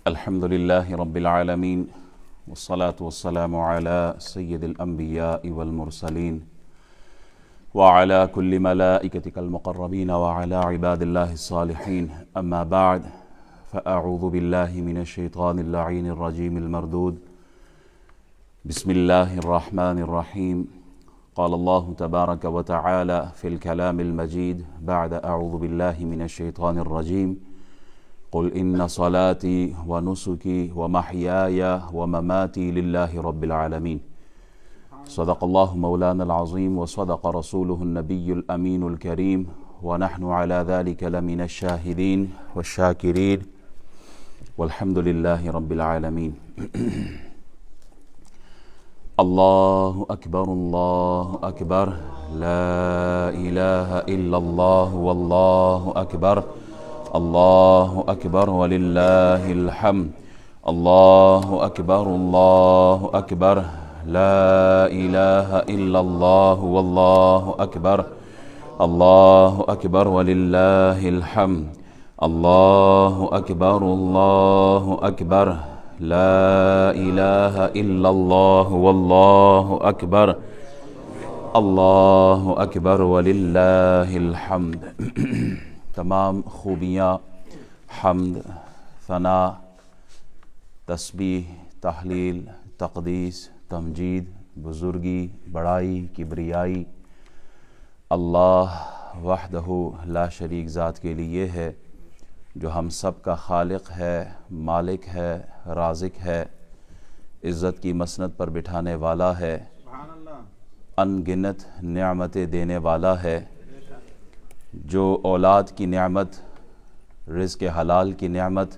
الحمد لله رب العالمين والصلاة والسلام على سيد الأنبياء والمرسلين وعلى كل ملائكتك المقربين وعلى عباد الله الصالحين. أما بعد، فأعوذ بالله من الشيطان اللعين الرجيم المردود. بسم الله الرحمن الرحيم. قال الله تبارك وتعالى في الكلام المجيد بعد أعوذ بالله من الشيطان الرجيم: قل إن صلاتي ونسكي ومحياي ومماتي لله رب العالمين. صدق الله مولانا العظيم وصدق رسوله النبي الأمين الكريم، ونحن على ذلك لمن الشاهدين والشاكرين والحمد لله رب العالمين. الله أكبر الله أكبر، لا إله إلا الله والله أكبر، الله أكبر ولله الحمد. الله أكبر الله أكبر، لا إله إلا الله والله أكبر، الله أكبر ولله الحمد. الله أكبر الله أكبر، لا إله إلا الله والله أكبر، اللہ اکبر وللہ الحمد. تمام خوبیاں، حمد، ثنا، تسبیح، تحلیل، تقدیس، تمجید، بزرگی، بڑائی، کبریائی اللہ وحدہ لا شریک ذات کے لیے ہے، جو ہم سب کا خالق ہے، مالک ہے، رازق ہے، عزت کی مسند پر بٹھانے والا ہے، ان گنت نعمتیں دینے والا ہے، جو اولاد کی نعمت، رزق حلال کی نعمت،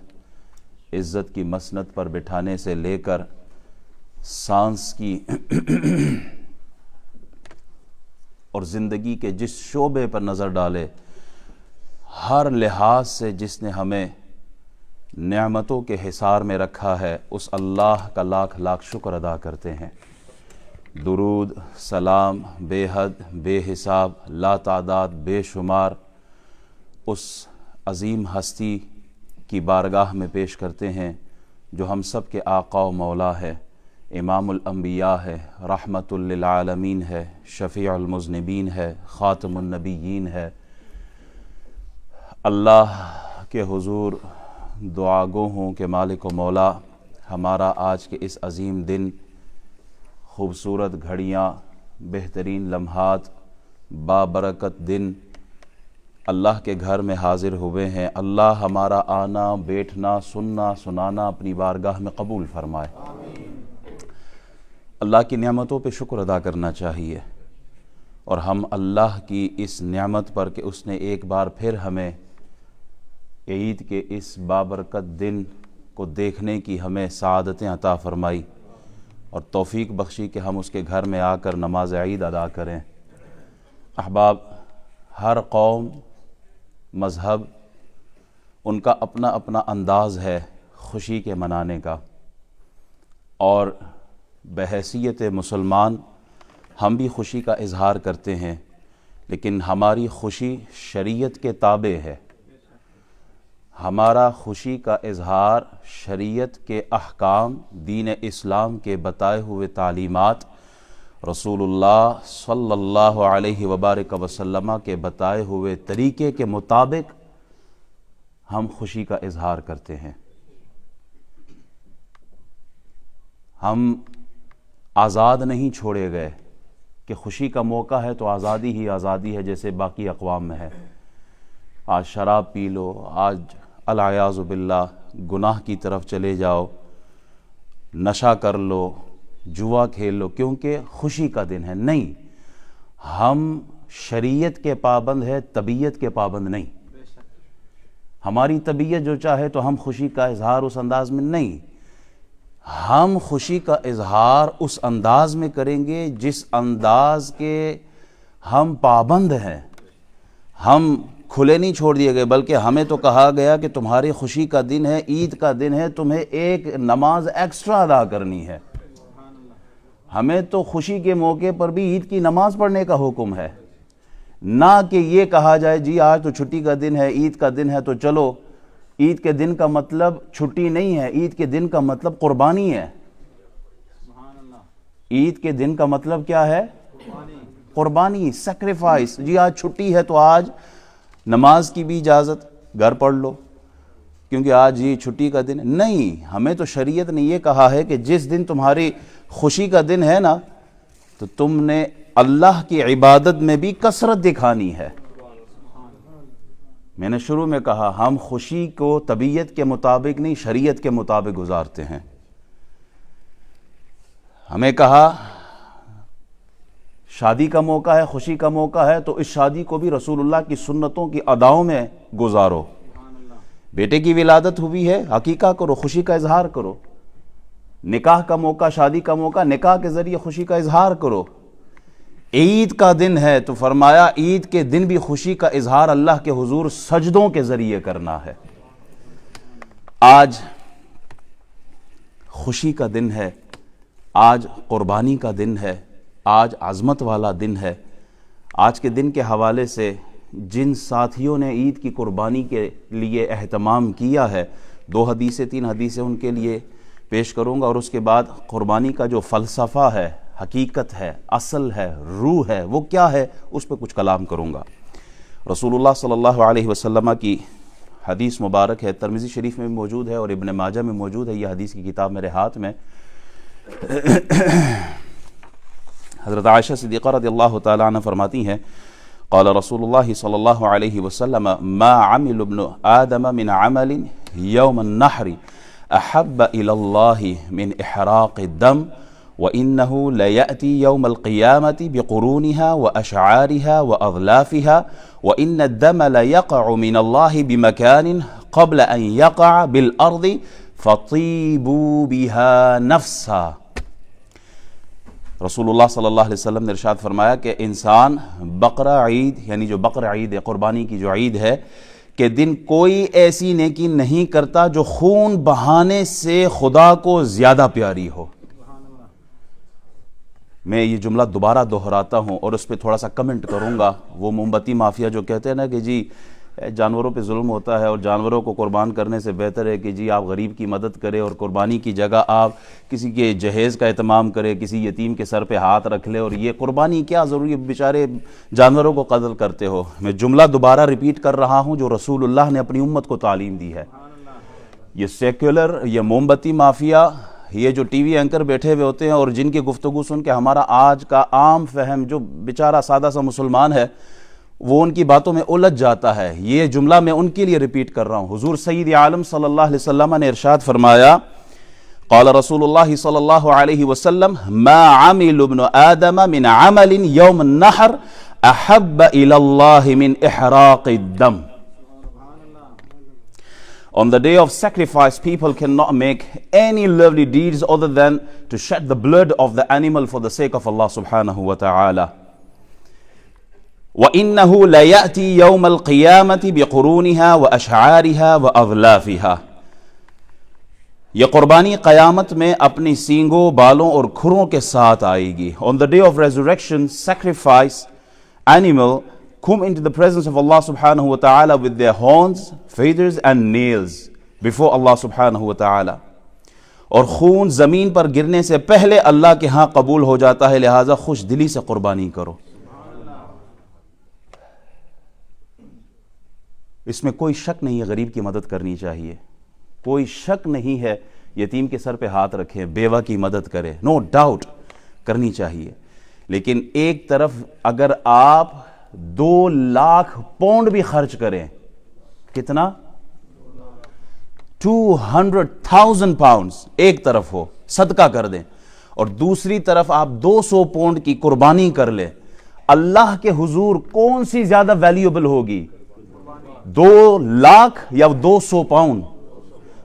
عزت کی مسند پر بٹھانے سے لے کر سانس کی اور زندگی کے جس شعبے پر نظر ڈالے، ہر لحاظ سے جس نے ہمیں نعمتوں کے حصار میں رکھا ہے، اس اللہ کا لاکھ لاکھ شکر ادا کرتے ہیں. درود، سلام بے حد، بے حساب، لا تعداد، بے شمار اس عظیم ہستی کی بارگاہ میں پیش کرتے ہیں جو ہم سب کے آقا و مولا ہے، امام الانبیاء ہے، رحمت للعالمین ہے، شفیع المذنبین ہے، خاتم النبیین ہے. اللہ کے حضور دعا گو ہوں کہ مالک و مولا ہمارا آج کے اس عظیم دن، خوبصورت گھڑیاں، بہترین لمحات، بابرکت دن اللہ کے گھر میں حاضر ہوئے ہیں. اللہ ہمارا آنا، بیٹھنا، سننا، سنانا اپنی بارگاہ میں قبول فرمائے. اللہ کی نعمتوں پہ شکر ادا کرنا چاہیے، اور ہم اللہ کی اس نعمت پر کہ اس نے ایک بار پھر ہمیں عید کے اس بابرکت دن کو دیکھنے کی ہمیں سعادتیں عطا فرمائی اور توفیق بخشی کہ ہم اس کے گھر میں آ کر نماز عید ادا کریں. احباب، ہر قوم، مذہب، ان کا اپنا اپنا انداز ہے خوشی کے منانے کا، اور بحیثیت مسلمان ہم بھی خوشی کا اظہار کرتے ہیں، لیکن ہماری خوشی شریعت کے تابع ہے. ہمارا خوشی کا اظہار شریعت کے احکام، دین اسلام کے بتائے ہوئے تعلیمات، رسول اللہ صلی اللہ علیہ وبارک وسلم کے بتائے ہوئے طریقے کے مطابق ہم خوشی کا اظہار کرتے ہیں. ہم آزاد نہیں چھوڑے گئے کہ خوشی کا موقع ہے تو آزادی ہی آزادی ہے جیسے باقی اقوام میں ہے. آج شراب پی لو، آج العیاذ باللہ گناہ کی طرف چلے جاؤ، نشہ کر لو، جوا کھیل لو، کیونکہ خوشی کا دن ہے. نہیں، ہم شریعت کے پابند ہے، طبیعت کے پابند نہیں. ہماری طبیعت جو چاہے تو ہم خوشی کا اظہار اس انداز میں نہیں، ہم خوشی کا اظہار اس انداز میں کریں گے جس انداز کے ہم پابند ہیں. ہم کھلے نہیں چھوڑ دیے گئے، بلکہ ہمیں تو کہا گیا کہ تمہاری خوشی کا دن ہے، عید کا دن ہے، تمہیں ایک نماز ایکسٹرا ادا کرنی ہے. ہمیں تو خوشی کے موقع پر بھی عید کی نماز پڑھنے کا حکم ہے، نہ کہ یہ کہا جائے جی آج تو چھٹی کا دن ہے، عید کا دن ہے تو چلو عید کے دن کا مطلب چھٹی نہیں ہے، عید کے دن کا مطلب قربانی ہے۔ عید کے دن کا مطلب کیا ہے؟ قربانی، سیکریفائس۔ جی آج چھٹی ہے تو آج نماز کی بھی اجازت، گھر پڑھ لو کیونکہ آج یہ چھٹی کا دن ہے۔ نہیں، ہمیں تو شریعت نے یہ کہا ہے کہ جس دن تمہاری خوشی کا دن ہے نا تو تم نے اللہ کی عبادت میں بھی کثرت دکھانی ہے۔ میں نے شروع میں کہا ہم خوشی کو طبیعت کے مطابق نہیں، شریعت کے مطابق گزارتے ہیں۔ ہمیں کہا شادی کا موقع ہے، خوشی کا موقع ہے تو اس شادی کو بھی رسول اللہ کی سنتوں کی اداؤں میں گزارو۔ بیٹے کی ولادت ہوئی ہے، عقیقہ کرو، خوشی کا اظہار کرو۔ نکاح کا موقع، شادی کا موقع، نکاح کے ذریعے خوشی کا اظہار کرو۔ عید کا دن ہے تو فرمایا عید کے دن بھی خوشی کا اظہار اللہ کے حضور سجدوں کے ذریعے کرنا ہے۔ آج خوشی کا دن ہے، آج قربانی کا دن ہے، آج عظمت والا دن ہے۔ آج کے دن کے حوالے سے جن ساتھیوں نے عید کی قربانی کے لیے اہتمام کیا ہے، 2 حدیثیں 3 حدیثیں ان کے لیے پیش کروں گا، اور اس کے بعد قربانی کا جو فلسفہ ہے، حقیقت ہے، اصل ہے، روح ہے، وہ کیا ہے، اس پہ کچھ کلام کروں گا۔ رسول اللہ صلی اللہ علیہ وسلم کی حدیث مبارک ہے، ترمذی شریف میں بھی موجود ہے اور ابن ماجہ میں موجود ہے، یہ حدیث کی کتاب میرے ہاتھ میں۔ حضرت عائشہ صدیقہ رضی اللہ تعالی عنہ فرماتی ہیں قال رسول اللہ صلی اللہ علیہ وسلم ما عمل ابن آدم من عمل یوم النحر احب الى اللہ من احراق الدم وانه ليأتي يوم القيامة بقرونها واشعارها واظلافها وان الدم ليقع من الله بمكان قبل ان يقع بالارض فطيبوا بها نفسا۔ رسول اللہ صلی اللہ علیہ وسلم نے ارشاد فرمایا کہ انسان بقرہ عید، یعنی جو بقرہ عید ہے، قربانی کی جو عید ہے، کہ دن کوئی ایسی نیکی نہیں کرتا جو خون بہانے سے خدا کو زیادہ پیاری ہو۔ میں یہ جملہ دوبارہ دہراتا ہوں اور اس پہ تھوڑا سا کمنٹ کروں گا۔ وہ موم بتی مافیا جو کہتے ہیں نا کہ جی جانوروں پہ ظلم ہوتا ہے اور جانوروں کو قربان کرنے سے بہتر ہے کہ جی آپ غریب کی مدد کریں اور قربانی کی جگہ آپ کسی کے جہیز کا اہتمام کریں، کسی یتیم کے سر پہ ہاتھ رکھ لے، اور یہ قربانی کیا ضروری ہے، بیچارے جانوروں کو قتل کرتے ہو۔ میں جملہ دوبارہ ریپیٹ کر رہا ہوں جو رسول اللہ نے اپنی امت کو تعلیم دی ہے۔ یہ سیکولر، یہ موم بتی مافیا، یہ جو ٹی وی اینکر بیٹھے ہوئے ہوتے ہیں اور جن کی گفتگو سن کے ہمارا آج کا عام فہم جو بیچارہ سادہ سا مسلمان ہے وہ ان کی باتوں میں الجھ جاتا ہے، یہ جملہ میں ان کے لیے ریپیٹ کر رہا ہوں۔ حضور سید عالم صلی اللہ علیہ وسلم نے ارشاد فرمایا قال رسول اللہ صلی اللہ علیہ وسلم ما عمل ابن آدم من عمل یوم النحر احب الى اللہ من احراق الدم۔ On the day of sacrifice, people cannot make any lovely deeds other than to shed the blood of the animal for the sake of Allah subhanahu wa ta'ala. وَإِنَّهُ لَيَأْتِي يَوْمَ الْقِيَامَةِ بِقُرُونِهَا وَأَشْعَارِهَا وَأَظْلَافِهَا۔ یہ قربانی قیامت میں اپنی سینگوں، بالوں اور کھروں کے ساتھ آئے گی۔ On the day of resurrection, sacrifice animal come into the presence of Allah subhanahu wa ta'ala with their horns, feathers and nails before Allah subhanahu wa ta'ala۔ اور خون زمین پر گرنے سے پہلے اللہ کے ہاں قبول ہو جاتا ہے، لہٰذا خوش دلی سے قربانی کرو۔ اس میں کوئی شک نہیں ہے، غریب کی مدد کرنی چاہیے، کوئی شک نہیں ہے، یتیم کے سر پہ ہاتھ رکھیں، بیوہ کی مدد کریں، نو ڈاؤٹ کرنی چاہیے۔ لیکن ایک طرف اگر آپ 2 لاکھ پاؤنڈ بھی خرچ کریں، کتنا؟ 200,000 پاؤنڈز ایک طرف ہو، صدقہ کر دیں، اور دوسری طرف آپ 200 پاؤنڈ کی قربانی کر لیں، اللہ کے حضور کون سی زیادہ ویلیوبل ہوگی؟ 2 لاکھ یا 200 پاؤنڈ؟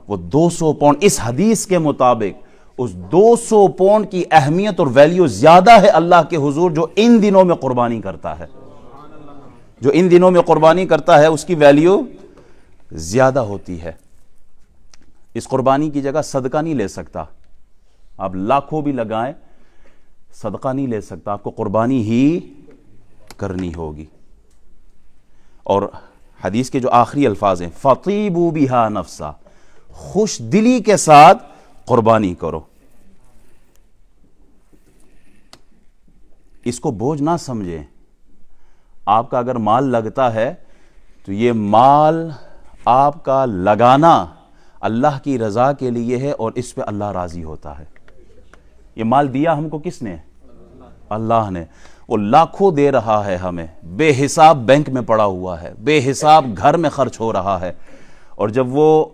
وہ 200 پاؤنڈ۔ اس حدیث کے مطابق اس 200 پاؤنڈ کی اہمیت اور ویلیو زیادہ ہے اللہ کے حضور جو ان دنوں میں قربانی کرتا ہے، جو ان دنوں میں قربانی کرتا ہے اس کی ویلیو زیادہ ہوتی ہے۔ اس قربانی کی جگہ صدقہ نہیں لے سکتا، آپ لاکھوں بھی لگائیں صدقہ نہیں لے سکتا، آپ کو قربانی ہی کرنی ہوگی۔ اور حدیث کے جو آخری الفاظ ہیں فطیبوا بہا نفسا، خوش دلی کے ساتھ قربانی کرو. اس کو بوجھ نہ سمجھیں. آپ کا اگر مال لگتا ہے تو یہ مال آپ کا لگانا اللہ کی رضا کے لیے ہے اور اس پہ اللہ راضی ہوتا ہے. یہ مال دیا ہم کو کس نے؟ اللہ نے. وہ لاکھوں دے رہا ہے ہمیں، بے حساب بینک میں پڑا ہوا ہے، بے حساب گھر میں خرچ ہو رہا ہے. اور جب وہ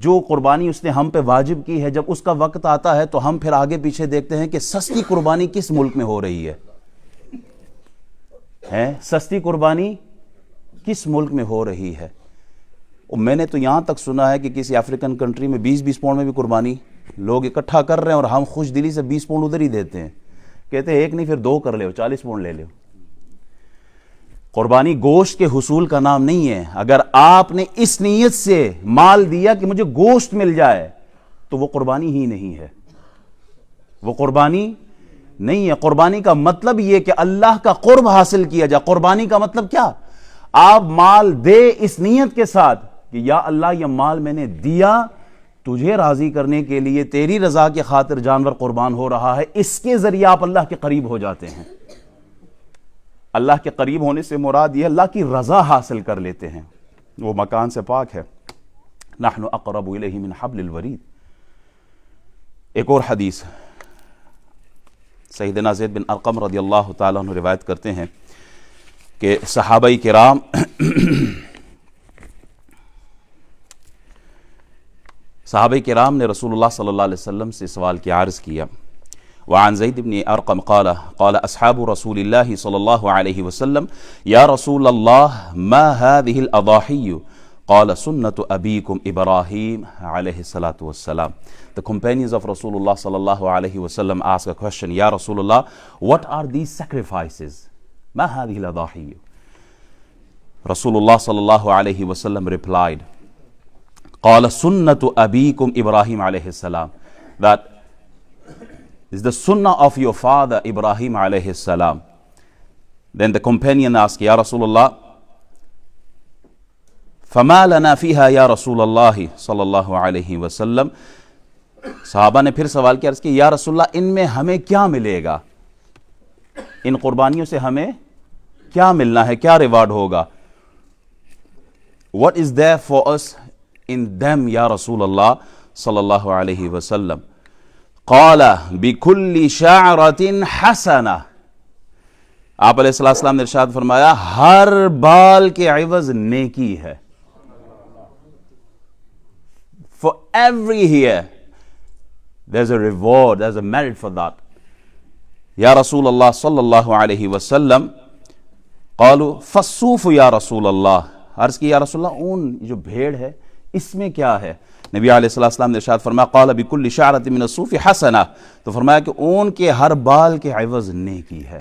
جو قربانی اس نے ہم پہ واجب کی ہے، جب اس کا وقت آتا ہے تو ہم پھر آگے پیچھے دیکھتے ہیں کہ سستی قربانی کس ملک میں ہو رہی ہے. سستی قربانی کس ملک میں ہو رہی ہے؟ اور میں نے تو یہاں تک سنا ہے کہ کسی افریقن کنٹری میں 20 پاؤنڈ میں بھی قربانی لوگ اکٹھا کر رہے ہیں، اور ہم خوش دلی سے 20 پاؤنڈ ادھر ہی دیتے ہیں. کہتے ہیں ایک نہیں پھر 2 کر لے، 40 پاؤنڈ لے لو. قربانی گوشت کے حصول کا نام نہیں ہے. اگر آپ نے اس نیت سے مال دیا کہ مجھے گوشت مل جائے تو وہ قربانی ہی نہیں ہے، وہ قربانی نہیں ہے. قربانی کا مطلب یہ کہ اللہ کا قرب حاصل کیا جائے. قربانی کا مطلب کیا؟ آپ مال دے اس نیت کے ساتھ کہ یا اللہ یہ مال میں نے دیا تجھے راضی کرنے کے لیے، تیری رضا کی خاطر جانور قربان ہو رہا ہے. اس کے ذریعے آپ اللہ کے قریب ہو جاتے ہیں. اللہ کے قریب ہونے سے مراد یہ اللہ کی رضا حاصل کر لیتے ہیں. وہ مکان سے پاک ہے. نحن اقرب الیہ من حبل الورید. ایک اور حدیث سیدنا زید بن ارقم رضی اللہ تعالیٰ عنہ روایت کرتے ہیں کہ صحابہ کرام نے رسول اللہ صلی اللہ علیہ وسلم سے سوال کی عرض کیا. وعن زید بن ارقم قال اصحاب رسول اللہ صلی اللہ علیہ وسلم یا رسول اللہ ما هذه الاضاحی قال سنت ابیکم ابراہیم علیہ الصلاۃ والسلام. The companions of Rasulullah sallallahu alayhi wasallam ask a question, Ya Rasulullah, what are these sacrifices? Ma hadhihi al-adahi? Rasulullah sallallahu alayhi wasallam replied, Qala sunnatu abikum Ibrahim alayhi salam. That is the sunnah of your father Ibrahim alayhi salam. Then the companion asked, Ya Rasulullah, فَمَا لَنَا فِيهَا يَا رَسُولَ اللَّهِ صلی اللہ علیہ وسلم. صحابہ نے پھر سوال کیا، عرض کہ یا رسول اللہ ان میں ہمیں کیا ملے گا؟ ان قربانیوں سے ہمیں کیا ملنا ہے، کیا ریوارڈ ہوگا؟ What is there for us in them یا رسول اللہ صلی اللہ علیہ وسلم؟ قال بِكُلِّ شَعْرَةٍ حَسَنَةٍ. آپ علیہ السلام نے ارشاد فرمایا ہر بال کے عوض نیکی ہے. For every hair there's a reward, there's a merit for that. یا رسول اللہ صلی اللہ علیہ وسلم قالوا فالصوف یا رسول اللہ. عرض کی یا رسول اللہ اون جو بھیڑ ہے اس میں کیا ہے؟ نبی علیہ السلام نے ارشاد فرمایا قال بكل شعرة من الصوف حسنہ. تو فرمایا کہ اون کے ہر بال کے عوض نیکی ہے.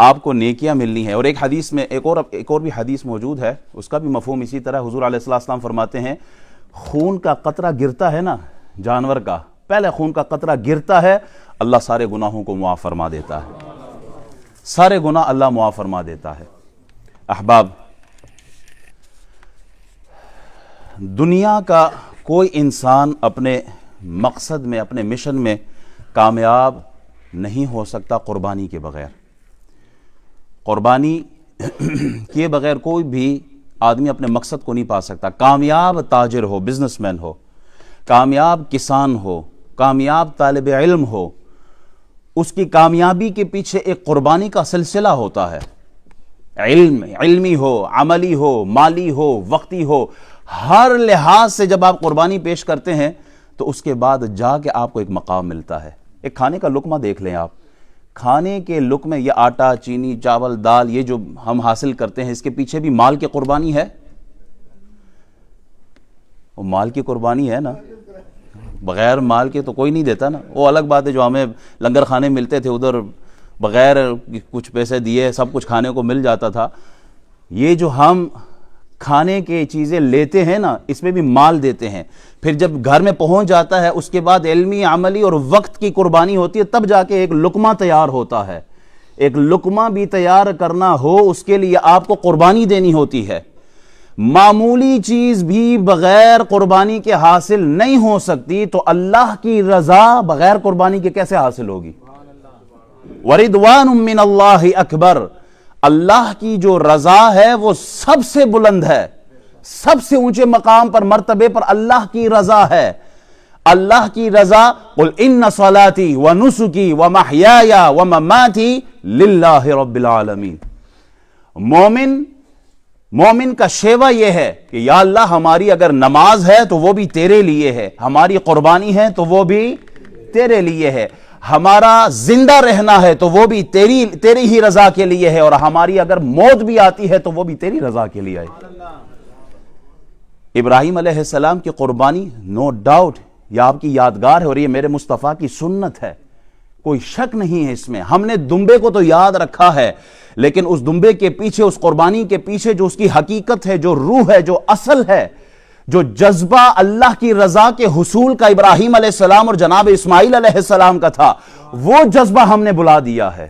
آپ کو نیکیاں ملنی ہے. اور ایک حدیث میں ایک اور بھی حدیث موجود ہے، اس کا بھی مفہوم اسی طرح. حضور علیہ السلام فرماتے ہیں خون کا قطرہ گرتا ہے نا جانور کا، پہلے خون کا قطرہ گرتا ہے اللہ سارے گناہوں کو معاف فرما دیتا ہے، سارے گناہ اللہ معاف فرما دیتا ہے. احباب، دنیا کا کوئی انسان اپنے مقصد میں، اپنے مشن میں کامیاب نہیں ہو سکتا قربانی کے بغیر. قربانی کیے بغیر کوئی بھی آدمی اپنے مقصد کو نہیں پا سکتا. کامیاب تاجر ہو، بزنس مین ہو، کامیاب کسان ہو، کامیاب طالب علم ہو، اس کی کامیابی کے پیچھے ایک قربانی کا سلسلہ ہوتا ہے. علمی ہو، عملی ہو، مالی ہو، وقتی ہو، ہر لحاظ سے جب آپ قربانی پیش کرتے ہیں تو اس کے بعد جا کے آپ کو ایک مقام ملتا ہے. ایک کھانے کا لقمہ دیکھ لیں آپ، کھانے کے لقمے، یہ آٹا، چینی، چاول، دال، یہ جو ہم حاصل کرتے ہیں اس کے پیچھے بھی مال کی قربانی ہے. وہ مال کی قربانی ہے نا، بغیر مال کے تو کوئی نہیں دیتا نا. وہ الگ بات ہے جو ہمیں لنگر کھانے ملتے تھے، ادھر بغیر کچھ پیسے دیے سب کچھ کھانے کو مل جاتا تھا. یہ جو ہم کھانے کے چیزیں لیتے ہیں نا، اس میں بھی مال دیتے ہیں. پھر جب گھر میں پہنچ جاتا ہے اس کے بعد علمی، عملی اور وقت کی قربانی ہوتی ہے، تب جا کے ایک لقمہ تیار ہوتا ہے. ایک لقمہ بھی تیار کرنا ہو اس کے لیے آپ کو قربانی دینی ہوتی ہے. معمولی چیز بھی بغیر قربانی کے حاصل نہیں ہو سکتی, تو اللہ کی رضا بغیر قربانی کے کیسے حاصل ہوگی؟ وَرِضْوَانٌ مِّنَ اللَّهِ اکبر. اللہ کی جو رضا ہے وہ سب سے بلند ہے, سب سے اونچے مقام پر, مرتبے پر اللہ کی رضا ہے. اللہ کی رضا قل ان صلاتي ونسكي ومحياي ومماتي للہ رب العالمین. مومن کا شیوہ یہ ہے کہ یا اللہ ہماری اگر نماز ہے تو وہ بھی تیرے لیے ہے, ہماری قربانی ہے تو وہ بھی تیرے لیے ہے, ہمارا زندہ رہنا ہے تو وہ بھی تیری ہی رضا کے لیے ہے, اور ہماری اگر موت بھی آتی ہے تو وہ بھی تیری رضا کے لیے ہے. ابراہیم علیہ السلام کی قربانی نو ڈاؤٹ یہ آپ کی یادگار ہے, اور یہ میرے مصطفیٰ کی سنت ہے, کوئی شک نہیں ہے اس میں. ہم نے دمبے کو تو یاد رکھا ہے, لیکن اس دمبے کے پیچھے, اس قربانی کے پیچھے جو اس کی حقیقت ہے, جو روح ہے, جو اصل ہے, جو جذبہ اللہ کی رضا کے حصول کا ابراہیم علیہ السلام اور جناب اسماعیل علیہ السلام کا تھا, وہ جذبہ ہم نے بلا دیا ہے.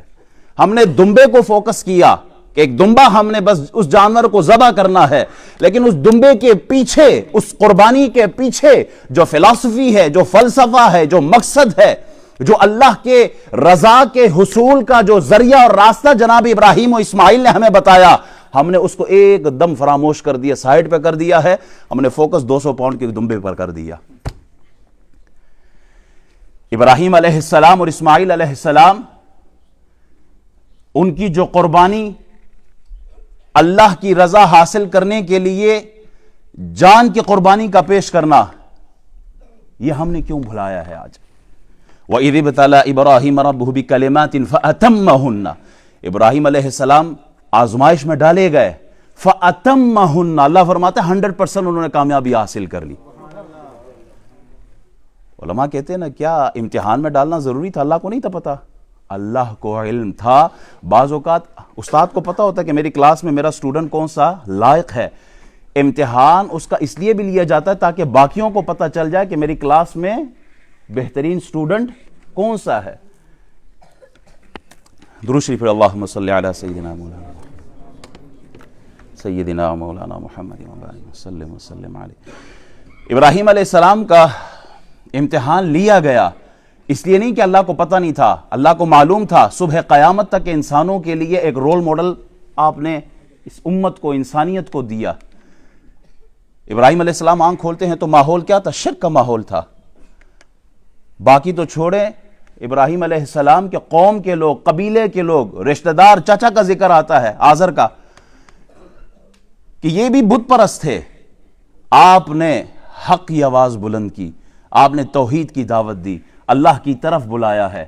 ہم نے دمبے کو فوکس کیا کہ ایک دمبا ہم نے بس اس جانور کو ذبح کرنا ہے, لیکن اس دمبے کے پیچھے, اس قربانی کے پیچھے جو فلسفی ہے, جو فلسفہ ہے, جو مقصد ہے, جو اللہ کے رضا کے حصول کا جو ذریعہ اور راستہ جناب ابراہیم و اسماعیل نے ہمیں بتایا, ہم نے اس کو ایک دم فراموش کر دیا, سائیڈ پہ کر دیا ہے. ہم نے فوکس 200 پاؤنڈ کے دمبے پر کر دیا. ابراہیم علیہ السلام اور اسماعیل علیہ السلام, ان کی جو قربانی اللہ کی رضا حاصل کرنے کے لیے جان کی قربانی کا پیش کرنا, یہ ہم نے کیوں بھلایا ہے آج؟ وَإِذِ ابْتَلَىٰ إِبْرَاهِيمَ رَبُّهُ بِكَلِمَاتٍ فَأَتَمَّهُنَّ. ابراہیم علیہ السلام آزمائش میں ڈالے گئے, فَأَتَمَّهُنَّ, اللہ فرماتے ہیں 100% انہوں نے کامیابی حاصل کر لی. علماء کہتے ہیں نا, کیا امتحان میں ڈالنا ضروری تھا؟ اللہ کو نہیں تھا پتا, اللہ کو علم تھا. بعض اوقات استاد کو پتا ہوتا ہے کہ میری کلاس میں میرا اسٹوڈنٹ کون سا لائق ہے, امتحان اس کا اس لیے بھی لیا جاتا ہے تاکہ باقیوں کو پتا چل جائے کہ میری کلاس میں بہترین اسٹوڈنٹ کون سا ہے. درود شریف اللہم صلی علی سیدنا مولانا محمد وسلم علیہ. ابراہیم علیہ السلام کا امتحان لیا گیا اس لیے نہیں کہ اللہ کو پتہ نہیں تھا, اللہ کو معلوم تھا. صبح قیامت تک انسانوں کے لیے ایک رول ماڈل آپ نے اس امت کو, انسانیت کو دیا. ابراہیم علیہ السلام آنکھ کھولتے ہیں تو ماحول کیا تھا؟ شرک کا ماحول تھا. باقی تو چھوڑیں, ابراہیم علیہ السلام کے قوم کے لوگ, قبیلے کے لوگ, رشتہ دار, چچا کا ذکر آتا ہے آزر کا, کہ یہ بھی بت پرست تھے. آپ نے حق کی آواز بلند کی, آپ نے توحید کی دعوت دی, اللہ کی طرف بلایا ہے,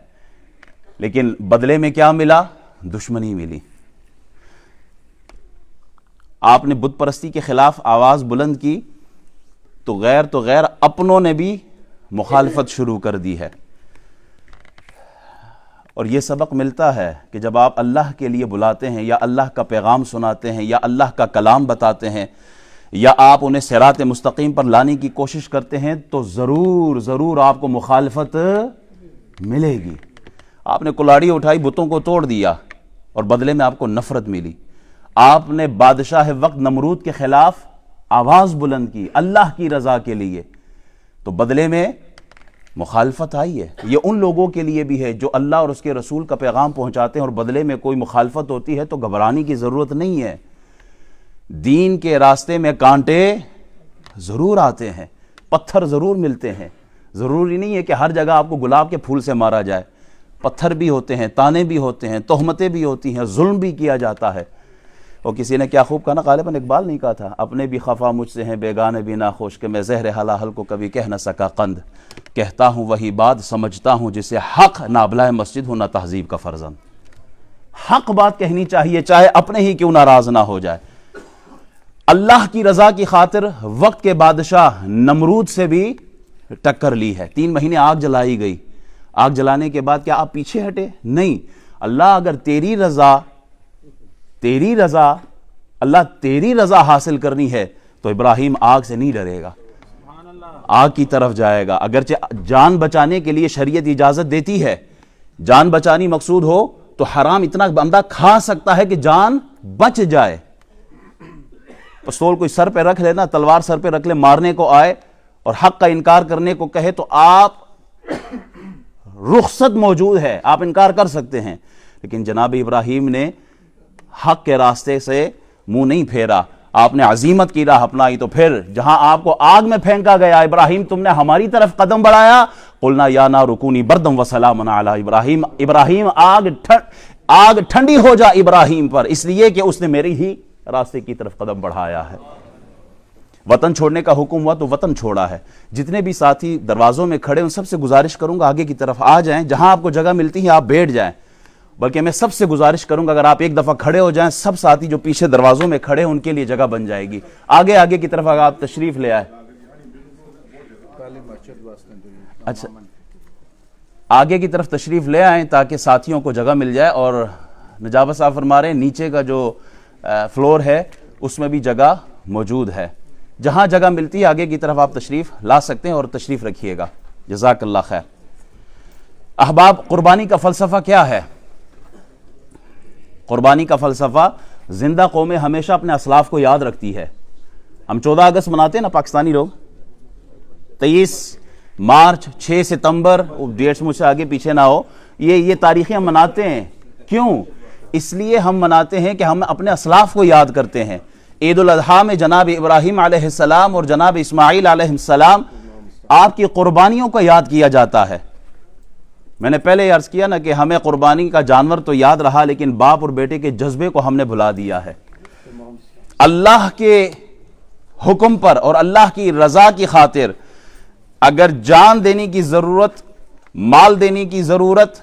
لیکن بدلے میں کیا ملا؟ دشمنی ملی. آپ نے بت پرستی کے خلاف آواز بلند کی تو غیر اپنوں نے بھی مخالفت شروع کر دی ہے. اور یہ سبق ملتا ہے کہ جب آپ اللہ کے لیے بلاتے ہیں, یا اللہ کا پیغام سناتے ہیں, یا اللہ کا کلام بتاتے ہیں, یا آپ انہیں صراط مستقیم پر لانے کی کوشش کرتے ہیں, تو ضرور آپ کو مخالفت ملے گی. آپ نے کلاڑی اٹھائی, بتوں کو توڑ دیا, اور بدلے میں آپ کو نفرت ملی. آپ نے بادشاہ وقت نمرود کے خلاف آواز بلند کی اللہ کی رضا کے لیے, تو بدلے میں مخالفت آئی ہے. یہ ان لوگوں کے لیے بھی ہے جو اللہ اور اس کے رسول کا پیغام پہنچاتے ہیں, اور بدلے میں کوئی مخالفت ہوتی ہے تو گھبرانے کی ضرورت نہیں ہے. دین کے راستے میں کانٹے ضرور آتے ہیں, پتھر ضرور ملتے ہیں. ضروری نہیں ہے کہ ہر جگہ آپ کو گلاب کے پھول سے مارا جائے. پتھر بھی ہوتے ہیں, تانے بھی ہوتے ہیں, تہمتیں بھی ہوتی ہیں, ظلم بھی کیا جاتا ہے. اور کسی نے کیا خوب کہا نا, غالباً اقبال نہیں کہا تھا, اپنے بھی خفا مجھ سے ہیں, بیگانے بھی ناخوش, کہ میں زہر حلاحل کو کبھی کہہ نہ سکا قند. کہتا ہوں وہی بات سمجھتا ہوں جسے حق, نابلہ مسجد ہوں نہ تہذیب کا فرزند. حق بات کہنی چاہیے, چاہے اپنے ہی کیوں ناراض نہ ہو جائے. اللہ کی رضا کی خاطر وقت کے بادشاہ نمرود سے بھی ٹکر لی ہے. 3 مہینے آگ جلائی گئی. آگ جلانے کے بعد کیا آپ پیچھے ہٹے؟ نہیں. اللہ اگر تیری اللہ تیری رضا حاصل کرنی ہے تو ابراہیم آگ سے نہیں ڈرے گا, آگ کی طرف جائے گا. اگرچہ جان بچانے کے لیے شریعت اجازت دیتی ہے, جان بچانی مقصود ہو تو حرام اتنا بندہ کھا سکتا ہے کہ جان بچ جائے. پستول کوئی سر پہ رکھ لے نا, تلوار سر پہ رکھ لے, مارنے کو آئے اور حق کا انکار کرنے کو کہے تو آپ رخصت موجود ہے, آپ انکار کر سکتے ہیں. لیکن جناب ابراہیم نے حق کے راستے سے منہ نہیں پھیرا, آپ نے عزیمت کی راہ اپنائی. تو پھر جہاں آپ کو آگ میں پھینکا گیا, ابراہیم تم نے ہماری طرف قدم بڑھایا, قلنا یا نار کونی بردم وسلام علی ابراہیم, ابراہیم آگ ٹھنڈی ہو جا ابراہیم پر, اس لیے کہ اس نے میری ہی راستے کی طرف قدم بڑھایا ہے. وطن چھوڑنے کا حکم ہوا تو وطن چھوڑا ہے. جتنے بھی ساتھی دروازوں میں کھڑے ان سب سے گزارش کروں گا آگے کی طرف آ جائیں, جہاں آپ کو جگہ ملتی ہے آپ بیٹھ جائیں. بلکہ میں سب سے گزارش کروں گا اگر آپ ایک دفعہ کھڑے ہو جائیں, سب ساتھی جو پیچھے دروازوں میں کھڑے ہیں ان کے لیے جگہ بن جائے گی. آگے کی طرف اگر آپ تشریف لے آئے. اچھا, آگے کی طرف تشریف لے آئیں تاکہ ساتھیوں کو جگہ مل جائے. اور نجابت صاحب فرما رہے ہیں نیچے کا جو فلور ہے اس میں بھی جگہ موجود ہے. جہاں جگہ ملتی ہے آگے کی طرف آپ تشریف لا سکتے ہیں اور تشریف رکھیے گا. جزاک اللہ خیر. احباب, قربانی کا فلسفہ کیا ہے؟ قربانی کا فلسفہ, زندہ قومیں ہمیشہ اپنے اسلاف کو یاد رکھتی ہے. ہم 14 اگست مناتے ہیں نا پاکستانی لوگ, 23 مارچ, 6 ستمبر, ڈیٹس مجھ سے آگے پیچھے نہ ہو, یہ تاریخیں ہم مناتے ہیں. کیوں؟ اس لیے ہم مناتے ہیں کہ ہم اپنے اسلاف کو یاد کرتے ہیں. عید الاضحیٰ میں جناب ابراہیم علیہ السلام اور جناب اسماعیل علیہ السلام آپ کی قربانیوں کو یاد کیا جاتا ہے. میں نے پہلے عرض کیا نا کہ ہمیں قربانی کا جانور تو یاد رہا, لیکن باپ اور بیٹے کے جذبے کو ہم نے بھلا دیا ہے. اللہ کے حکم پر اور اللہ کی رضا کی خاطر اگر جان دینے کی ضرورت, مال دینے کی ضرورت,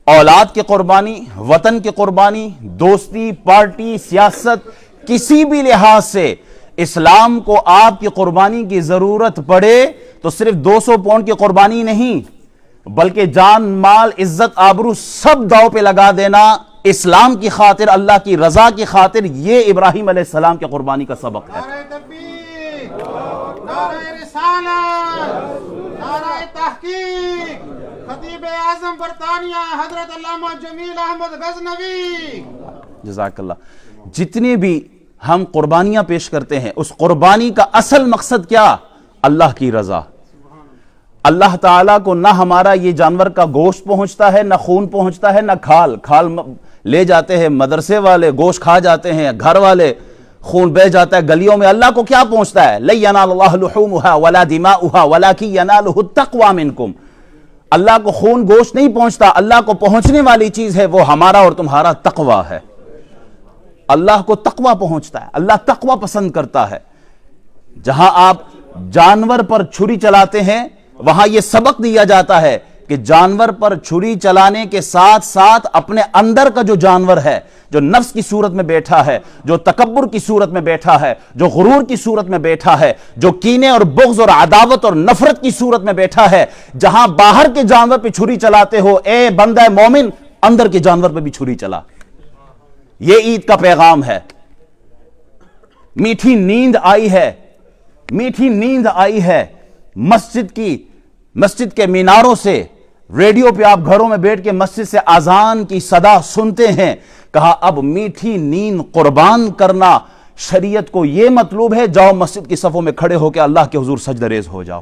اولاد کی قربانی, وطن کی قربانی, دوستی, پارٹی, سیاست, کسی بھی لحاظ سے اسلام کو آپ کی قربانی کی ضرورت پڑے تو صرف 200 پاؤنڈ کی قربانی نہیں بلکہ جان, مال, عزت, آبرو سب داؤ پہ لگا دینا اسلام کی خاطر, اللہ کی رضا کی خاطر, یہ ابراہیم علیہ السلام کی قربانی کا سبق ہے. نعرہ تکبیر, نعرہ رسالت, نعرہ تحقیق, خطیب اعظم برطانیہ حضرت علامہ جمیل احمد غزنوی. جزاک اللہ. جتنے بھی ہم قربانیاں پیش کرتے ہیں اس قربانی کا اصل مقصد کیا؟ اللہ کی رضا. اللہ تعالیٰ کو نہ ہمارا یہ جانور کا گوشت پہنچتا ہے, نہ خون پہنچتا ہے, نہ کھال لے جاتے ہیں مدرسے والے, گوشت کھا جاتے ہیں گھر والے, خون بہ جاتا ہے گلیوں میں. اللہ کو کیا پہنچتا ہے؟ لَن يَنَالَ اللَّهُ لُحُومُهَا وَلَا دِمَاؤُهَا وَلَكِنْ يَنَالُهُ التَّقْوَى مِنْكُمْ. اللہ کو خون گوشت نہیں پہنچتا, اللہ کو پہنچنے والی چیز ہے وہ ہمارا اور تمہارا تقوی ہے. اللہ کو تقوی پہنچتا ہے, اللہ تقوی پسند کرتا ہے. جہاں آپ جانور پر چھری چلاتے ہیں وہاں یہ سبق دیا جاتا ہے کہ جانور پر چھری چلانے کے ساتھ ساتھ اپنے اندر کا جو جانور ہے, جو نفس کی صورت میں بیٹھا ہے, جو تکبر کی صورت میں بیٹھا ہے, جو غرور کی صورت میں بیٹھا ہے, جو کینے اور بغض اور عداوت اور نفرت کی صورت میں بیٹھا ہے, جہاں باہر کے جانور پہ چھری چلاتے ہو, اے بندہ مومن اندر کے جانور پہ بھی چھری چلا. یہ عید کا پیغام ہے. میٹھی نیند آئی ہے, میٹھی نیند آئی ہے مسجد کے میناروں سے. ریڈیو پہ آپ گھروں میں بیٹھ کے مسجد سے اذان کی صدا سنتے ہیں. کہا اب میٹھی نیند قربان کرنا شریعت کو یہ مطلوب ہے, جاؤ مسجد کی صفوں میں کھڑے ہو کے اللہ کے حضور سجدہ ریز ہو جاؤ.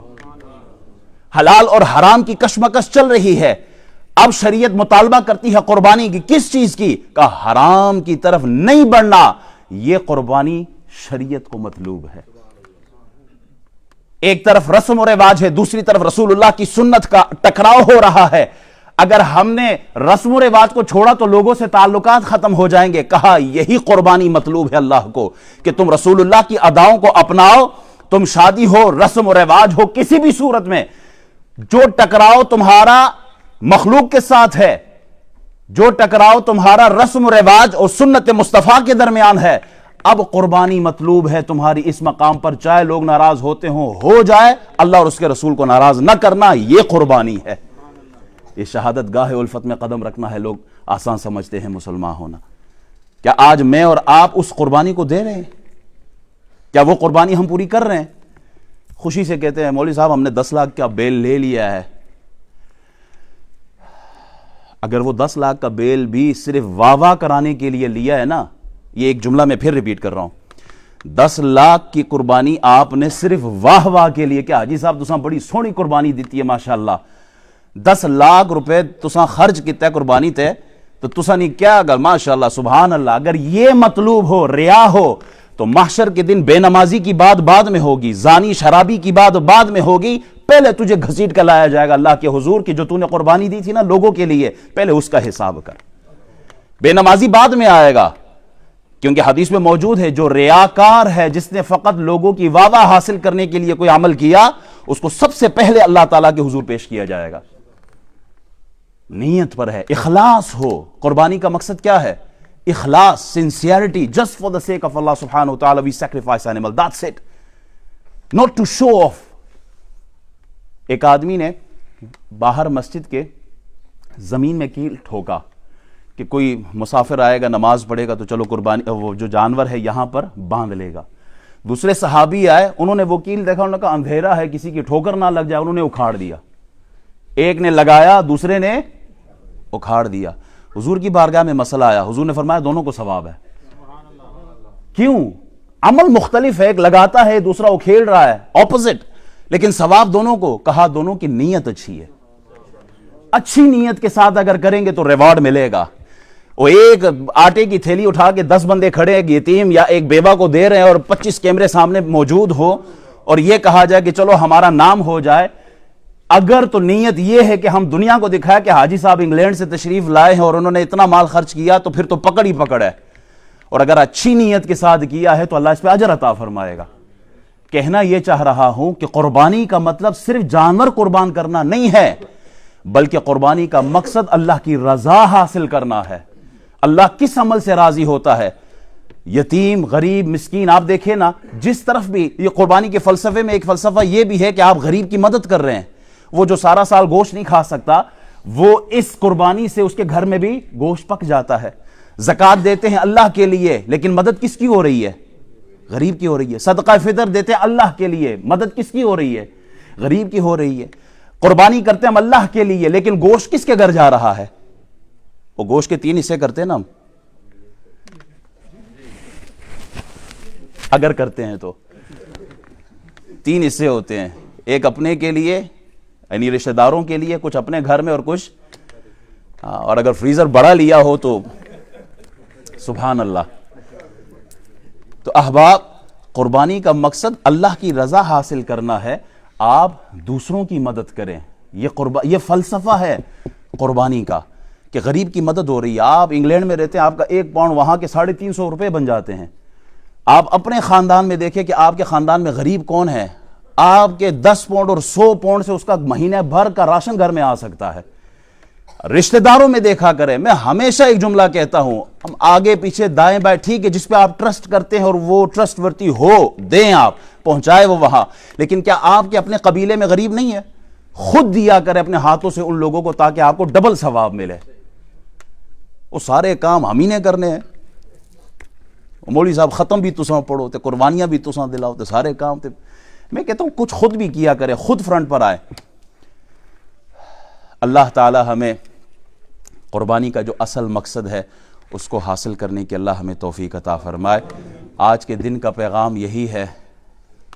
حلال اور حرام کی کشمکش چل رہی ہے. اب شریعت مطالبہ کرتی ہے قربانی کی. کس چیز کی؟ کہا حرام کی طرف نہیں بڑھنا. یہ قربانی شریعت کو مطلوب ہے. ایک طرف رسم و رواج ہے, دوسری طرف رسول اللہ کی سنت کا ٹکراؤ ہو رہا ہے. اگر ہم نے رسم و رواج کو چھوڑا تو لوگوں سے تعلقات ختم ہو جائیں گے. کہا یہی قربانی مطلوب ہے اللہ کو کہ تم رسول اللہ کی اداؤں کو اپناؤ. تم شادی ہو, رسم و رواج ہو, کسی بھی صورت میں جو ٹکراؤ تمہارا مخلوق کے ساتھ ہے, جو ٹکراؤ تمہارا رسم و رواج اور سنت مصطفیٰ کے درمیان ہے, اب قربانی مطلوب ہے تمہاری اس مقام پر. چاہے لوگ ناراض ہوتے ہوں, ہو جائے, اللہ اور اس کے رسول کو ناراض نہ کرنا, یہ قربانی ہے. یہ شہادت گاہ الفت میں قدم رکھنا ہے. لوگ آسان سمجھتے ہیں مسلمان ہونا. کیا آج میں اور آپ اس قربانی کو دے رہے ہیں؟ کیا وہ قربانی ہم پوری کر رہے ہیں؟ خوشی سے کہتے ہیں مولوی صاحب ہم نے 10 لاکھ کا بیل لے لیا ہے. اگر وہ 10 لاکھ کا بیل بھی صرف واہ واہ کرانے کے لیے لیا ہے نا، یہ ایک جملہ میں پھر ریپیٹ کر رہا ہوں، 10 لاکھ کی قربانی آپ نے صرف واہ واہ کے لیے، کہ حاجی صاحب تساں بڑی سونی قربانی دیتی ہے ماشاءاللہ، 10 لاکھ روپے تساں خرچ کیتا ہے قربانی تے، تو تساں نہیں کیا اگر ماشاءاللہ سبحان اللہ، اگر یہ مطلوب ہو، ریا ہو، تو محشر کے دن بے نمازی کی بات بعد میں ہوگی، زانی شرابی کی بات بعد میں ہوگی، پہلے تجھے گھسیٹ کر لایا جائے گا اللہ کے حضور کی جو تو نے قربانی دی تھی نا لوگوں کے لیے، پہلے اس کا حساب کر، بے نمازی بعد میں آئے گا، کیونکہ حدیث میں موجود ہے جو ریاکار ہے، جس نے فقط لوگوں کی واہ واہ حاصل کرنے کے لیے کوئی عمل کیا، اس کو سب سے پہلے اللہ تعالیٰ کے حضور پیش کیا جائے گا۔ نیت پر ہے، اخلاص ہو، قربانی کا مقصد کیا ہے؟ اخلاص، sincerity, just for the sake of Allah subhanahu wa ta'ala we sacrifice animal, that's it, not to show off۔ ایک آدمی نے باہر مسجد کے زمین میں کیل ٹھوکا کہ کوئی مسافر آئے گا نماز پڑھے گا تو چلو قربانی وہ جو جانور ہے یہاں پر باندھ لے گا۔ دوسرے صحابی آئے، انہوں نے وہ کیل دیکھا، انہوں نے کہا اندھیرا ہے کسی کی ٹھوکر نہ لگ جائے، انہوں نے اکھاڑ دیا، ایک نے لگایا دوسرے نے اکھاڑ دیا۔ حضور کی بارگاہ میں مسئلہ آیا، حضور نے فرمایا دونوں کو ثواب ہے۔ کیوں؟ عمل مختلف ہے، ایک لگاتا ہے دوسرا اکھیڑ رہا ہے، اپوزٹ، لیکن ثواب دونوں کو۔ کہا دونوں کی نیت اچھی ہے، اچھی نیت کے ساتھ اگر کریں گے تو ریوارڈ ملے گا۔ وہ ایک آٹے کی تھیلی اٹھا کے 10 بندے کھڑے ایک یتیم یا ایک بیوہ کو دے رہے ہیں اور 25 کیمرے سامنے موجود ہو اور یہ کہا جائے کہ چلو ہمارا نام ہو جائے، اگر تو نیت یہ ہے کہ ہم دنیا کو دکھائے کہ حاجی صاحب انگلینڈ سے تشریف لائے ہیں اور انہوں نے اتنا مال خرچ کیا، تو پھر تو پکڑ ہی پکڑ ہے۔ اور اگر اچھی نیت کے ساتھ کیا ہے تو اللہ اس پہ اجر عطا فرمائے گا۔ کہنا یہ چاہ رہا ہوں کہ قربانی کا مطلب صرف جانور قربان کرنا نہیں ہے، بلکہ قربانی کا مقصد اللہ کی رضا حاصل کرنا ہے۔ اللہ کس عمل سے راضی ہوتا ہے؟ یتیم، غریب، مسکین، آپ دیکھیں نا جس طرف بھی یہ قربانی کے فلسفے میں ایک فلسفہ یہ بھی ہے کہ آپ غریب کی مدد کر رہے ہیں، وہ جو سارا سال گوشت نہیں کھا سکتا، وہ اس قربانی سے اس کے گھر میں بھی گوشت پک جاتا ہے۔ زکوٰۃ دیتے ہیں اللہ کے لیے، لیکن مدد کس کی ہو رہی ہے؟ غریب کی ہو رہی ہے۔ صدقہ فطر دیتے ہیں اللہ کے لیے، مدد کس کی ہو رہی ہے؟ غریب کی ہو رہی ہے۔ قربانی کرتے ہیں ہم اللہ کے لیے، لیکن گوشت کس کے گھر جا رہا ہے؟ وہ گوشت کے 3 حصے کرتے ہیں نا ہم، اگر کرتے ہیں تو 3 حصے ہوتے ہیں، ایک اپنے کے لیے یعنی رشتہ داروں کے لیے، کچھ اپنے گھر میں اور کچھ اور اگر فریزر بڑا لیا ہو تو سبحان اللہ۔ تو احباب، قربانی کا مقصد اللہ کی رضا حاصل کرنا ہے، آپ دوسروں کی مدد کریں۔ یہ فلسفہ ہے قربانی کا کہ غریب کی مدد ہو رہی ہے۔ آپ انگلینڈ میں رہتے ہیں، آپ کا 1 پاؤنڈ وہاں کے 350 روپے بن جاتے ہیں۔ آپ اپنے خاندان میں دیکھیں کہ آپ کے خاندان میں غریب کون ہے، آپ کے 10 پاؤنڈ اور 100 پاؤنڈ سے اس کا مہینے بھر کا راشن گھر میں آ سکتا ہے۔ رشتہ داروں میں دیکھا کریں، میں ہمیشہ ایک جملہ کہتا ہوں، ہم آگے پیچھے دائیں بائیں ٹھیک ہے، جس پہ آپ ٹرسٹ کرتے ہیں اور وہ ٹرسٹ ورتی ہو، دیں، آپ پہنچائے وہ وہاں، لیکن کیا آپ کے اپنے قبیلے میں غریب نہیں ہے؟ خود دیا کریں اپنے ہاتھوں سے ان لوگوں کو، تاکہ آپ کو ڈبل ثواب ملے۔ وہ سارے کام ہم ہی نے کرنے ہیں۔ مولوی صاحب ختم بھی تساں پڑھو تے قربانیاں بھی تساں دلاؤ تے سارے کام تے، میں کہتا ہوں کچھ خود بھی کیا کرے، خود فرنٹ پر آئے۔ اللہ تعالی ہمیں قربانی کا جو اصل مقصد ہے اس کو حاصل کرنے کی اللہ ہمیں توفیق عطا فرمائے۔ آج کے دن کا پیغام یہی ہے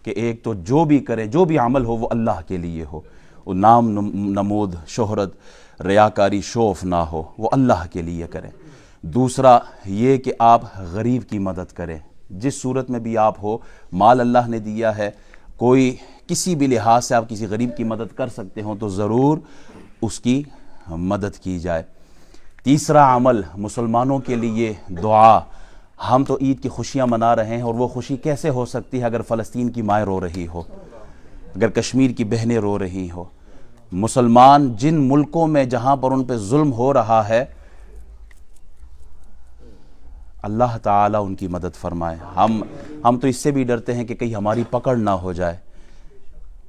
کہ ایک تو جو بھی کرے، جو بھی عمل ہو وہ اللہ کے لیے ہو، وہ نام نمود، شہرت، ریاکاری، شوف نہ ہو، وہ اللہ کے لیے کریں۔ دوسرا یہ کہ آپ غریب کی مدد کریں، جس صورت میں بھی آپ ہو، مال اللہ نے دیا ہے، کوئی کسی بھی لحاظ سے آپ کسی غریب کی مدد کر سکتے ہوں تو ضرور اس کی مدد کی جائے۔ تیسرا عمل مسلمانوں کے لیے دعا۔ ہم تو عید کی خوشیاں منا رہے ہیں، اور وہ خوشی کیسے ہو سکتی ہے اگر فلسطین کی مائیں رو رہی ہو، اگر کشمیر کی بہنیں رو رہی ہو۔ مسلمان جن ملکوں میں جہاں پر ان پہ ظلم ہو رہا ہے، اللہ تعالیٰ ان کی مدد فرمائے۔ ہم تو اس سے بھی ڈرتے ہیں کہ کہیں ہماری پکڑ نہ ہو جائے،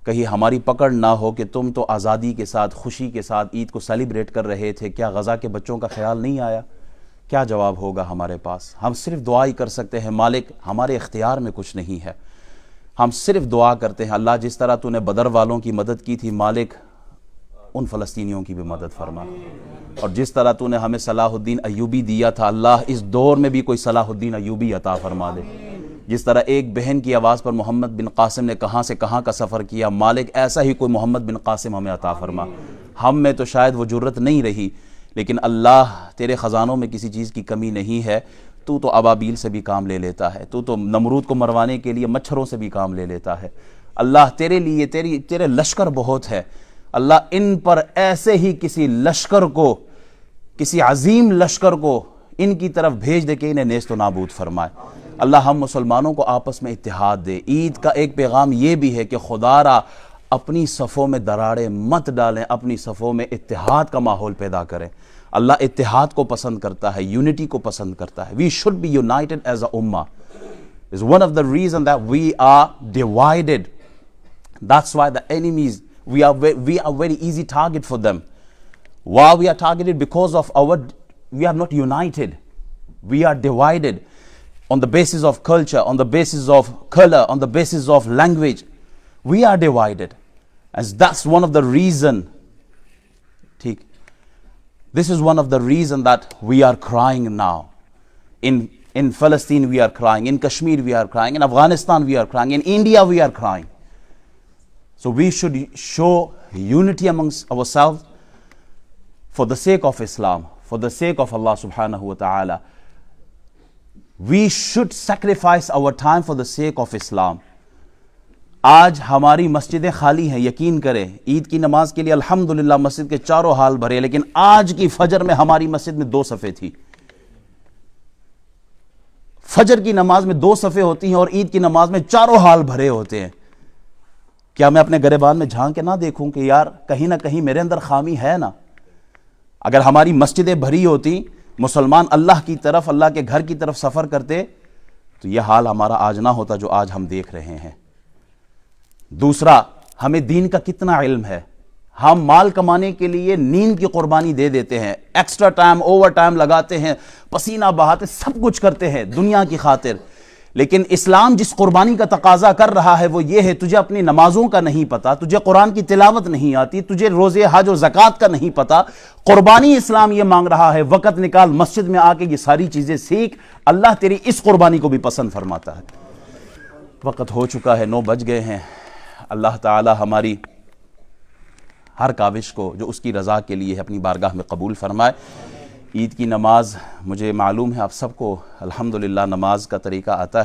کہیں ہماری پکڑ نہ ہو کہ تم تو آزادی کے ساتھ، خوشی کے ساتھ عید کو سیلیبریٹ کر رہے تھے، کیا غزہ کے بچوں کا خیال نہیں آیا؟ کیا جواب ہوگا ہمارے پاس؟ ہم صرف دعا ہی کر سکتے ہیں، مالک ہمارے اختیار میں کچھ نہیں ہے، ہم صرف دعا کرتے ہیں۔ اللہ جس طرح تو نے بدر والوں کی مدد کی تھی، مالک ان فلسطینیوں کی بھی مدد فرما، اور جس طرح تو نے ہمیں صلاح الدین ایوبی دیا تھا، اللہ اس دور میں بھی کوئی صلاح الدین ایوبی عطا فرما دے۔ جس طرح ایک بہن کی آواز پر محمد بن قاسم نے کہاں سے کہاں کا سفر کیا، مالک ایسا ہی کوئی محمد بن قاسم ہمیں عطا فرما۔ ہم میں تو شاید وہ جرت نہیں رہی، لیکن اللہ تیرے خزانوں میں کسی چیز کی کمی نہیں ہے، تو ابابیل سے بھی کام لے لیتا ہے، تو نمرود کو مروانے کے لیے مچھروں سے بھی کام لے لیتا ہے۔ اللہ تیرے لیے تیرے لشکر بہت ہے، اللہ ان پر ایسے ہی کسی لشکر کو، کسی عظیم لشکر کو ان کی طرف بھیج دے کہ انہیں نیست و نابود فرمائے۔ اللہ ہم مسلمانوں کو آپس میں اتحاد دے۔ عید کا ایک پیغام یہ بھی ہے کہ خدا را اپنی صفوں میں دراڑیں مت ڈالیں، اپنی صفوں میں اتحاد کا ماحول پیدا کریں۔ اللہ اتحاد کو پسند کرتا ہے، یونٹی کو پسند کرتا ہے۔ We should be united as a ummah. It's one of the reasons that we are divided. That's why the enemies, we are very easy target for them. Why we are targeted? Because of we are not united. We are divided on the basis of culture, on the basis of color, on the basis of language. We are divided. As that's one of the reason. This is one of the reason that we are crying now. In Palestine we are crying, in Kashmir we are crying, in Afghanistan we are crying, in India we are crying. So we should show unity amongst ourselves for the sake of Islam, for the sake of Allah subhanahu wa ta'ala. We should sacrifice our time for the sake of Islam. آج ہماری مسجدیں خالی ہیں، یقین کریں عید کی نماز کے لیے الحمدللہ مسجد کے چاروں حال بھرے، لیکن آج کی فجر میں ہماری مسجد میں 2 صفیں تھی۔ فجر کی نماز میں 2 صفیں ہوتی ہیں اور عید کی نماز میں چاروں حال بھرے ہوتے ہیں۔ کیا میں اپنے گریبان میں جھانک کے نہ دیکھوں کہ یار کہیں نہ کہیں میرے اندر خامی ہے نا؟ اگر ہماری مسجدیں بھری ہوتی، مسلمان اللہ کی طرف، اللہ کے گھر کی طرف سفر کرتے، تو یہ حال ہمارا آج نہ ہوتا جو آج ہم دیکھ رہے ہیں۔ دوسرا، ہمیں دین کا کتنا علم ہے۔ ہم مال کمانے کے لیے نیند کی قربانی دے دیتے ہیں، ایکسٹرا ٹائم، اوور ٹائم لگاتے ہیں، پسینہ بہاتے، سب کچھ کرتے ہیں دنیا کی خاطر، لیکن اسلام جس قربانی کا تقاضا کر رہا ہے وہ یہ ہے، تجھے اپنی نمازوں کا نہیں پتا، تجھے قرآن کی تلاوت نہیں آتی، تجھے روزے حج و زکوٰۃ کا نہیں پتا، قربانی اسلام یہ مانگ رہا ہے، وقت نکال مسجد میں آ کے یہ ساری چیزیں سیکھ، اللہ تیری اس قربانی کو بھی پسند فرماتا ہے۔ وقت ہو چکا ہے، 9 بج گئے ہیں۔ اللہ تعالی ہماری ہر کاوش کو جو اس کی رضا کے لیے ہے اپنی بارگاہ میں قبول فرمائے۔ عید کی نماز مجھے معلوم ہے آپ سب کو الحمدللہ نماز کا طریقہ آتا ہے۔